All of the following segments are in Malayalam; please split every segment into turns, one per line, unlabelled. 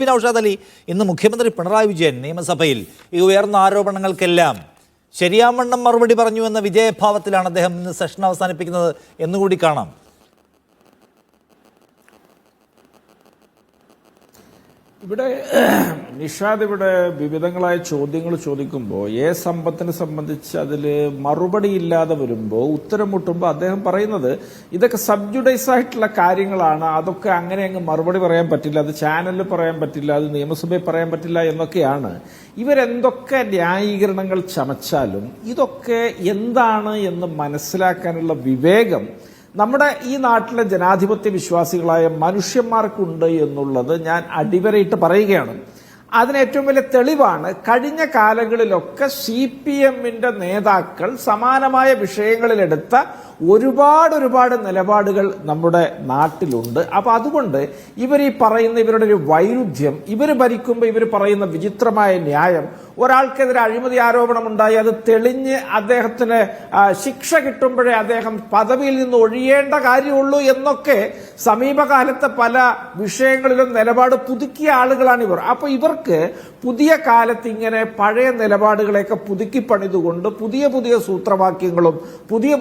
നൗഷാദ് അലി ഇന്ന് മുഖ്യമന്ത്രി പിണറായി വിജയൻ നിയമസഭയിൽ ഈ ഉയർന്ന ആരോപണങ്ങൾക്കെല്ലാം ശരിയാവണ്ണം മറുപടി പറഞ്ഞു എന്ന വിജയഭാവത്തിലാണ് അദ്ദേഹം ഇന്ന് സെഷൻ അവസാനിപ്പിക്കുന്നത് എന്നുകൂടി കാണാം.
ഇവിടെ നിഷാദ് ഇവിടെ വിവിധങ്ങളായ ചോദ്യങ്ങൾ ചോദിക്കുമ്പോൾ സമ്പത്തിനെ സംബന്ധിച്ച് അതിൽ മറുപടി ഇല്ലാതെ വരുമ്പോൾ ഉത്തരം മുട്ടുമ്പോൾ അദ്ദേഹം പറയുന്നത് ഇതൊക്കെ സബ്ജുഡൈസ് ആയിട്ടുള്ള കാര്യങ്ങളാണ്, അതൊക്കെ അങ്ങനെ അങ്ങ് മറുപടി പറയാൻ പറ്റില്ല, അത് ചാനലിൽ പറയാൻ പറ്റില്ല, അത് നിയമസഭയിൽ പറയാൻ പറ്റില്ല എന്നൊക്കെയാണ്. ഇവരെന്തൊക്കെ ന്യായീകരണങ്ങൾ ചമച്ചാലും ഇതൊക്കെ എന്താണ് എന്ന് മനസ്സിലാക്കാനുള്ള വിവേകം നമ്മുടെ ഈ നാട്ടിലെ ജനാധിപത്യ വിശ്വാസികളായ മനുഷ്യന്മാർക്കുണ്ട് എന്നുള്ളത് ഞാൻ അടിവരയിട്ട് പറയുകയാണ്. അതിന് ഏറ്റവും വലിയ തെളിവാണ് കഴിഞ്ഞ കാലങ്ങളിലൊക്കെ CPMന്റെ നേതാക്കൾ സമാനമായ വിഷയങ്ങളിലെടുത്ത ഒരുപാട് നിലപാടുകൾ നമ്മുടെ നാട്ടിലുണ്ട്. അപ്പൊ അതുകൊണ്ട് ഇവർ ഈ പറയുന്ന ഇവരുടെ ഒരു വൈരുദ്ധ്യം, ഇവർ ഭരിക്കുമ്പോൾ ഇവർ പറയുന്ന വിചിത്രമായ ന്യായം, ഒരാൾക്കെതിരെ അഴിമതി ആരോപണം ഉണ്ടായി അത് തെളിഞ്ഞ് അദ്ദേഹത്തിന് ശിക്ഷ കിട്ടുമ്പോഴേ അദ്ദേഹം പദവിയിൽ നിന്ന് ഒഴിയേണ്ട കാര്യമുള്ളൂ എന്നൊക്കെ സമീപകാലത്തെ പല വിഷയങ്ങളിലും നിലപാട് പുതുക്കിയ ആളുകളാണ് ഇവർ. അപ്പൊ ഇവർക്ക് പുതിയ കാലത്ത് ഇങ്ങനെ പഴയ നിലപാടുകളെയൊക്കെ പുതുക്കി പണിതുകൊണ്ട് പുതിയ സൂത്രവാക്യങ്ങളും പുതിയ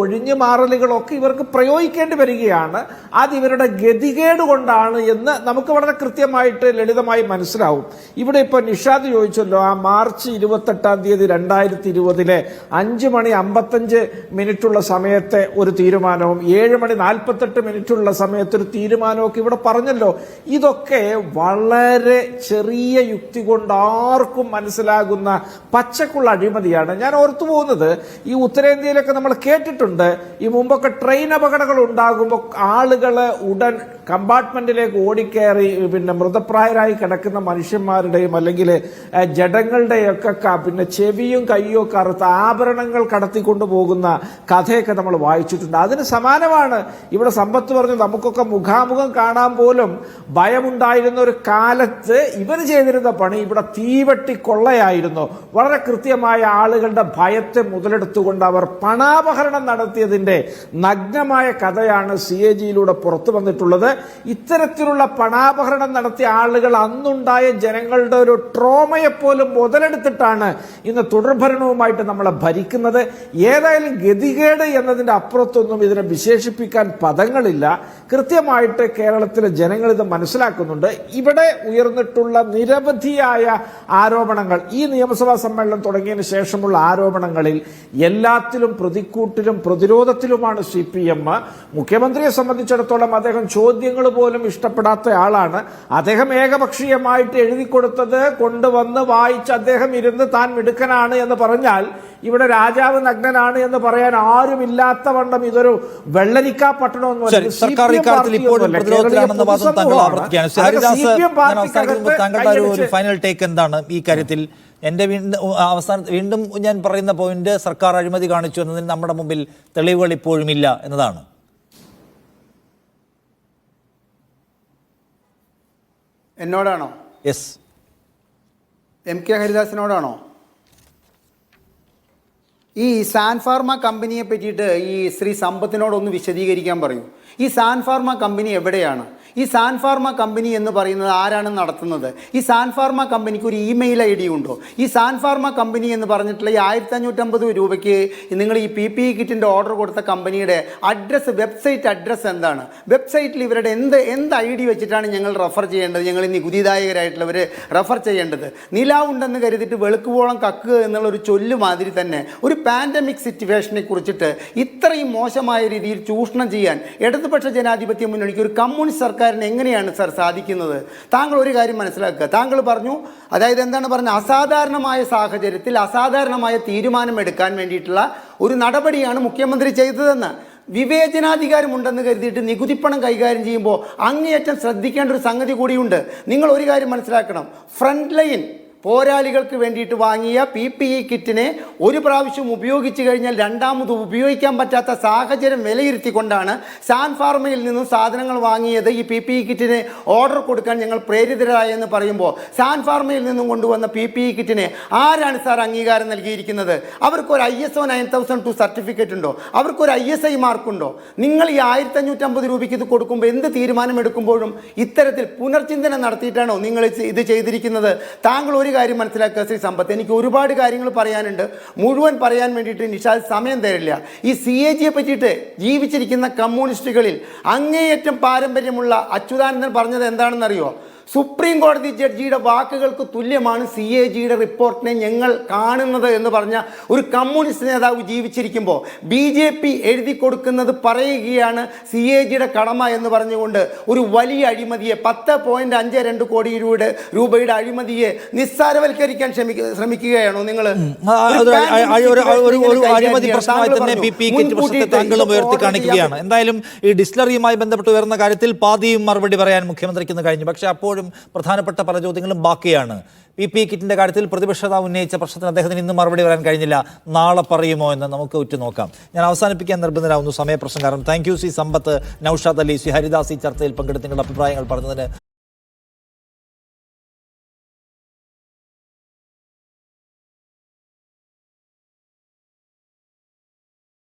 ഒഴിഞ്ഞു മാറലുകളൊക്കെ ഇവർക്ക് പ്രയോഗിക്കേണ്ടി വരികയാണ്. അത് ഇവരുടെ ഗതികേട് കൊണ്ടാണ് എന്ന് നമുക്ക് വളരെ കൃത്യമായിട്ട് ലളിതമായി മനസ്സിലാവും. ഇവിടെ ഇപ്പൊ നിഷാദ് ചോദിച്ചല്ലോ, ആ മാർച്ച് 28-ാം തീയതി 2020 5:55 സമയത്തെ ഒരു തീരുമാനവും 7:48 സമയത്ത് ഒരു തീരുമാനമൊക്കെ ഇവിടെ പറഞ്ഞല്ലോ. ഇതൊക്കെ വളരെ ചെറിയ യുക്തി കൊണ്ട് ആർക്കും മനസ്സിലാകുന്ന പച്ചക്കുള്ള അഴിമതിയാണ്. ഞാൻ ഓർത്തു പോകുന്നത്, ഈ ഉത്തരേന്ത്യയിലൊക്കെ നമ്മൾ കേട്ടിട്ടുണ്ട്, ഈ മുമ്പൊക്കെ ട്രെയിൻ അപകടങ്ങൾ ഉണ്ടാകുമ്പോൾ ആളുകള് ഉടൻ കമ്പാർട്ട്മെന്റിലേക്ക് ഓടിക്കയറി മൃതപ്രായരായി കിടക്കുന്ന മനുഷ്യന്മാരുടെയും അല്ലെങ്കിൽ ജഡങ്ങളുടെയൊക്കെ ചെവിയും കയ്യും ഒക്കെ അറുത്ത ആഭരണങ്ങൾ കടത്തിക്കൊണ്ടു പോകുന്ന കഥയൊക്കെ നമ്മൾ വായിച്ചിട്ടുണ്ട്. അതിന് സമാനമാണ് ഇവിടെ സമ്പത്ത് പറഞ്ഞു. നമുക്കൊക്കെ മുഖാമുഖം കാണാൻ പോലും ഭയമുണ്ടായിരുന്ന ഒരു കാലത്ത് ഇവർ ചെയ്തിരുന്ന പണി ഇവിടെ തീവെട്ടി കൊള്ളയായിരുന്നു. വളരെ കൃത്യമായ ആളുകളുടെ ഭയത്തെ മുതലെടുത്തുകൊണ്ട് അവർ പണാപഹരണം നടത്തിയതിന്റെ നഗ്നമായ കഥയാണ് CAG-യിലൂടെ പുറത്തു വന്നിട്ടുള്ളത്. ഇത്തരത്തിലുള്ള പണാപഹരണം നടത്തിയ ആളുകൾ അന്നുണ്ടായ ജനങ്ങളുടെ ഒരു ട്രോമയെപ്പോലും മുതലെടുത്തിട്ടാണ് ഇന്ന് തുടർഭരണവുമായിട്ട് നമ്മളെ ഭരിക്കുന്നത്. ഏതായാലും ഗതികേട് എന്നതിന്റെ അപ്പുറത്തൊന്നും ഇതിനെ വിശേഷിപ്പിക്കാൻ പദങ്ങളില്ല. കൃത്യമായിട്ട് കേരളത്തിലെ ജനങ്ങൾ ഇത് മനസ്സിലാക്കുന്നുണ്ട്. ഇവിടെ ഉയർന്നിട്ടുള്ള നിരവധിയായ ആരോപണങ്ങൾ, ഈ നിയമസഭാ സമ്മേളനം തുടങ്ങിയതിന് ശേഷമുള്ള ആരോപണങ്ങളിൽ എല്ലാത്തിലും പ്രതിക്കൂട്ടിലും പ്രതിരോധത്തിലുമാണ് CPM. മുഖ്യമന്ത്രിയെ സംബന്ധിച്ചിടത്തോളം അദ്ദേഹം ചോദ്യങ്ങൾ പോലും ഇഷ്ടപ്പെടാത്ത ആളാണ്. അദ്ദേഹം ഏകപക്ഷീയമായിട്ട് എഴുതി കൊടുത്തത് കൊണ്ടുവന്ന് വായിച്ച് അദ്ദേഹം ഇരുന്ന് താൻ മിടുക്കനാണ് എന്ന് പറഞ്ഞാൽ ഇവിടെ രാജാവ് നഗ്നനാണ് എന്ന് പറയാൻ ആരുമില്ലാത്ത വണ്ണം ഇതൊരു വെള്ളരിക്കാ പട്ടണമെന്ന്
ഫൈനൽ ടേക്ക് എന്താണ് ഈ കാര്യത്തിൽ? എന്റെ വീണ്ടും ഞാൻ പറയുന്ന പോയിന്റ്, സർക്കാർ അഴിമതി കാണിച്ചു എന്നതിന് നമ്മുടെ മുമ്പിൽ തെളിവുകൾ ഇപ്പോഴും ഇല്ല എന്നതാണ്.
എന്നോടാണോ?
യെസ്.
MK ഹരിദാസിനോടാണോ? ഈ സാൻഫാർമ കമ്പനിയെ പറ്റിയിട്ട് ഈ ശ്രീ സമ്പത്തിനോടൊന്ന് വിശദീകരിക്കാൻ പറയൂ. ഈ സാൻഫാർമ കമ്പനി എവിടെയാണ്? ഈ സാൻഫാർമ കമ്പനി എന്ന് പറയുന്നത് ആരാണ് നടത്തുന്നത്? ഈ സാൻഫാർമ കമ്പനിക്ക് ഒരു ഇമെയിൽ ID ഉണ്ടോ? ഈ സാൻഫാർമ കമ്പനി എന്ന് പറഞ്ഞിട്ടുള്ള ഈ 1550 രൂപയ്ക്ക് നിങ്ങൾ ഈ PPE കിറ്റിൻ്റെ ഓർഡർ കൊടുത്ത കമ്പനിയുടെ അഡ്രസ്സ്, വെബ്സൈറ്റ് അഡ്രസ്സ് എന്താണ്? വെബ്സൈറ്റിൽ ഇവരുടെ എന്ത് ID വെച്ചിട്ടാണ് ഞങ്ങൾ റെഫർ ചെയ്യേണ്ടത്? ഞങ്ങൾ നികുതിദായകരായിട്ടുള്ളവർ റെഫർ ചെയ്യേണ്ടത്? നിലാവുണ്ടെന്ന് കരുതിയിട്ട് വെളുക്കുവോളം കക്കുക എന്നുള്ളൊരു ചൊല്ല് മാതിരി തന്നെ ഒരു പാൻഡമിക് സിറ്റുവേഷനെ കുറിച്ചിട്ട് ഇത്രയും മോശമായ രീതിയിൽ ചൂഷണം ചെയ്യാൻ ഇടതുപക്ഷ ജനാധിപത്യ മുന്നണിക്ക്, ഒരു കമ്മ്യൂണിസ്റ്റ് സർക്കാർ എങ്ങനെയാണ് സർ സാധിക്കുന്നത്? താങ്കൾ ഒരു കാര്യം മനസ്സിലാക്കുക. താങ്കൾ പറഞ്ഞു, അതായത് എന്താണ് പറഞ്ഞത്, അസാധാരണമായ സാഹചര്യത്തിൽ അസാധാരണമായ തീരുമാനം എടുക്കാൻ വേണ്ടിയിട്ടുള്ള ഒരു നടപടിയാണ് മുഖ്യമന്ത്രി ചെയ്തതെന്ന്. വിവേചനാധികാരമുണ്ടെന്ന് കരുതിയിട്ട് നികുതിപ്പണം കൈകാര്യം ചെയ്യുമ്പോൾ അങ്ങേയറ്റം ശ്രദ്ധിക്കേണ്ട ഒരു സംഗതി കൂടിയുണ്ട്. നിങ്ങൾ ഒരു കാര്യം മനസ്സിലാക്കണം, ഫ്രണ്ട് ലൈൻ പോരാളികൾക്ക് വേണ്ടിയിട്ട് വാങ്ങിയ PPE കിറ്റിനെ ഒരു പ്രാവശ്യം ഉപയോഗിച്ച് കഴിഞ്ഞാൽ രണ്ടാമത് ഉപയോഗിക്കാൻ പറ്റാത്ത സാഹചര്യം വിലയിരുത്തിക്കൊണ്ടാണ് സാൻ ഫാർമയിൽ നിന്നും സാധനങ്ങൾ വാങ്ങിയത്. ഈ PPE കിറ്റിന് ഓർഡർ കൊടുക്കാൻ ഞങ്ങൾ പ്രേരിതരായെന്ന് പറയുമ്പോൾ സാൻ ഫാർമയിൽ നിന്നും കൊണ്ടുവന്ന PPE കിറ്റിന് ആരാണ് സാർ അംഗീകാരം നൽകിയിരിക്കുന്നത്? അവർക്കൊരു ISO 9002 സർട്ടിഫിക്കറ്റ് ഉണ്ടോ? അവർക്കൊരു ISI മാർക്കുണ്ടോ? നിങ്ങൾ ഈ 1550 രൂപയ്ക്ക് ഇത് കൊടുക്കുമ്പോൾ എന്ത് തീരുമാനം എടുക്കുമ്പോഴും ഇത്തരത്തിൽ പുനർചിന്തനം നടത്തിയിട്ടാണോ നിങ്ങൾ ഇത് ചെയ്തിരിക്കുന്നത്? താങ്കൾ ഒരു കാര്യം മനസ്സിലാക്കുക ശ്രീ സമ്പത്ത്, എനിക്ക് ഒരുപാട് കാര്യങ്ങൾ പറയാനുണ്ട്. മുഴുവൻ പറയാൻ വേണ്ടിയിട്ട് നിഷാദ് സമയം തരില്ല. ഈ CAG പറ്റിയിട്ട് ജീവിച്ചിരിക്കുന്ന കമ്മ്യൂണിസ്റ്റുകളിൽ അങ്ങേയറ്റം പാരമ്പര്യമുള്ള അച്യുതാനന്ദൻ പറഞ്ഞത് എന്താണെന്നറിയോ? സുപ്രീം കോടതി ജഡ്ജിയുടെ വാക്കുകൾക്ക് തുല്യമാണ് CAGയുടെ റിപ്പോർട്ടിനെ ഞങ്ങൾ കാണുന്നത് എന്ന് പറഞ്ഞ ഒരു കമ്മ്യൂണിസ്റ്റ് നേതാവ് ജീവിച്ചിരിക്കുമ്പോൾ BJP എഴുതി കൊടുക്കുന്നത് പറയുകയാണ് CAGയുടെ കടമ എന്ന് പറഞ്ഞുകൊണ്ട് ഒരു വലിയ അഴിമതിയെ 10.52 കോടി രൂപയുടെ അഴിമതിയെ നിസ്സാരവൽക്കരിക്കാൻ ശ്രമിക്കുകയാണോ നിങ്ങൾ?
അഴിമതി പ്രശ്നമായി തന്നെ PPE കിറ്റ് പ്രശ്നത്തെ താങ്കളും ഉയർത്തി കാണിക്കുകയാണ്. എന്തായാലും ഈ ഡിസ്റ്റിലറിയുമായി ബന്ധപ്പെട്ട് ഉയർന്ന കാര്യത്തിൽ പാതിയും മറുപടി പറയാൻ മുഖ്യമന്ത്രിക്ക് ഇന്ന് കഴിഞ്ഞു. പക്ഷേ അപ്പോഴും പ്രധാനപ്പെട്ട പല ചോദ്യങ്ങളും ബാക്കിയാണ്. PPE കിറ്റിന്റെ കാര്യത്തിൽ പ്രതിപക്ഷ നേതാവ് ഉന്നയിച്ച പ്രശ്നത്തിന് അദ്ദേഹത്തിന് ഇന്ന് മറുപടി പറയാൻ കഴിഞ്ഞില്ല. നാളെ പറയുമോ എന്ന് നമുക്ക് ഉറ്റുനോക്കാം. ഞാൻ അവസാനിപ്പിക്കാൻ നിർബന്ധരാകുന്നു സമയപ്രശ്നം കാരണം. Thank you C Sampath, Noushad Ali, C Haridas ഈ ചർച്ചയിൽ പങ്കെടുത്ത് നിങ്ങളുടെ അഭിപ്രായങ്ങൾ പറഞ്ഞതിന്.